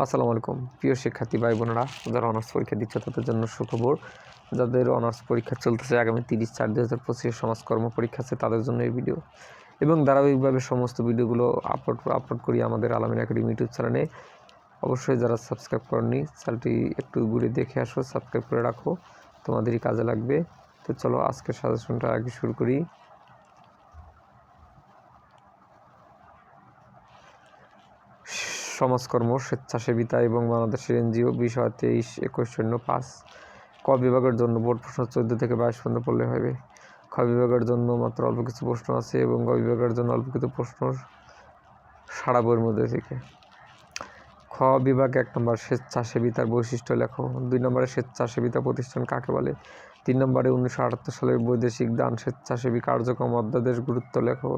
আসসালামু আলাইকুম প্রিয় শিক্ষার্থী ভাই বোনেরা, যারা অনার্স পরীক্ষা দিচ্ছে তাদের জন্য সুখবর। যাদের অনার্স পরীক্ষা চলতেছে, আগামী 30/4/2025 সমাজকর্ম পরীক্ষা আছে, তাদের জন্য এই ভিডিও এবং ধারাবাহিকভাবে সমস্ত ভিডিওগুলো আপলোড করি আমাদের আলামিন একাডেমি ইউটিউব চ্যানেলে। অবশ্যই যারা সাবস্ক্রাইব করেননি, চ্যানেলটি একটু ঘুরে দেখে আসো, সাবস্ক্রাইব করে রাখো, তোমাদেরই কাজে লাগবে। তো চলো আজকের সাজেশনটা আগে শুরু করি। সমাজকর্ম, স্বেচ্ছাসেবিতা এবং বাংলাদেশের এনজিও, বিষয় 23-21-5। ক বিভাগের জন্য বোর্ড প্রশ্ন 14 থেকে 22 পর্যন্ত পড়লে হবে। খ বিভাগের জন্য মাত্র অল্প কিছু প্রশ্ন আছে এবং গ বিভাগের জন্য অল্প কিছু প্রশ্ন সারা বইয়ের মধ্যে থেকে। খ বিভাগ 1 নম্বর, স্বেচ্ছাসেবিতার বৈশিষ্ট্য লেখো। 2 নম্বরে স্বেচ্ছাসেবিতা প্রতিষ্ঠান কাকে বলে। 3 নম্বরে 1978 সালের বৈদেশিক দান স্বেচ্ছাসেবী কার্যক্রম অধ্যাদেশ গুরুত্ব লেখো।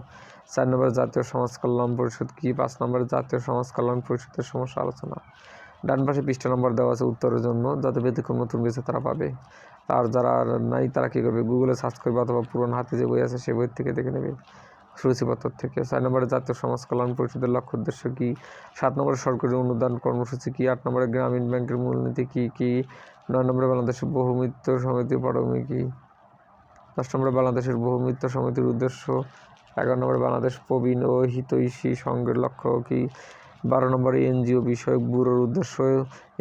4 নম্বরে জাতীয় সমাজ কল্যাণ পরিষদ কি। 5 নম্বরে জাতীয় সমাজ কল্যাণ পরিষদের সমস্যা আলোচনা। ডান পাশে পৃষ্ঠা নম্বর দেওয়া আছে উত্তরের জন্য, যাতে ব্যতিক্রম নতুন বেছে তারা পাবে। আর যারা নাই তারা কী করবে, গুগলে সার্চ করবে অথবা পুরনো হাতে যে বই আছে সেই বই থেকে দেখে নেবে, সূচিপত্র থেকে। 4 নম্বরে জাতীয় সমাজ কল্যাণ পরিষদের লক্ষ্য উদ্দেশ্য কী। 7 নম্বরে সরকারি অনুদান কর্মসূচি কী। 8 নম্বরে গ্রামীণ ব্যাংকের মূলনীতি কী। 9 নম্বরে বাংলাদেশের বহুমিত্র সমিতির পটভূমি কী। 10 নম্বরে বাংলাদেশের বহুমিত্র সমিতির উদ্দেশ্য। 11 নম্বরে বাংলাদেশ প্রবীণ ও হিতৈষী সংঘের লক্ষ্য কী। 12 নম্বরে এনজিও বিষয়ক ব্যুরোর উদ্দেশ্য।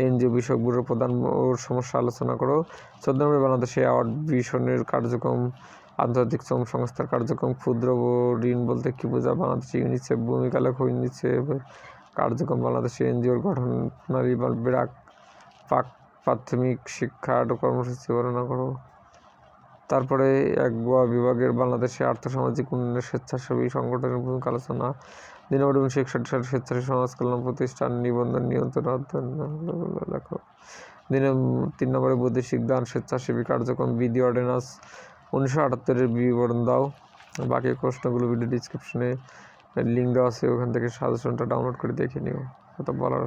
এনজিও বিষয়ক ব্যুরোর প্রধান ও সমস্যা আলোচনা করো। 14 নম্বরে বাংলাদেশে অ্যাওয়ার্ড ভিশনের কার্যক্রম, আন্তর্জাতিক শ্রম সংস্থার কার্যক্রম। ক্ষুদ্র ঋণ বলতে কী বোঝা। বাংলাদেশে ইউনিসেফ ভূমিকা লেখো। ইউনিসেফের কার্যক্রম, বাংলাদেশে এনজিওর গঠন প্রণালী, প্রাথমিক শিক্ষা কর্মসূচি বর্ণনা করো। তারপরে 1 বিভাগের বাংলাদেশে আর্থসামাজিক উন্নয়নের স্বেচ্ছাসেবী সংগঠনের ভূমিকা আলোচনা। 2 নম্বরে 1961 সালে স্বেচ্ছাসেবী সমাজ কল্যাণ প্রতিষ্ঠান নিবন্ধন নিয়ন্ত্রণ অধ্যয়ন লেখো। 3 নম্বরে বৈদেশিক দান স্বেচ্ছাসেবী কার্যক্রম বিধি অর্ডিন্যান্স 1978-এর বিবরণ দাও। বাকি প্রশ্নগুলো ভিডিও ডিসক্রিপশনে লিঙ্ক দেওয়া আছে, ওখান থেকে সাজেশনটা ডাউনলোড করে দেখে নিও। কত বলার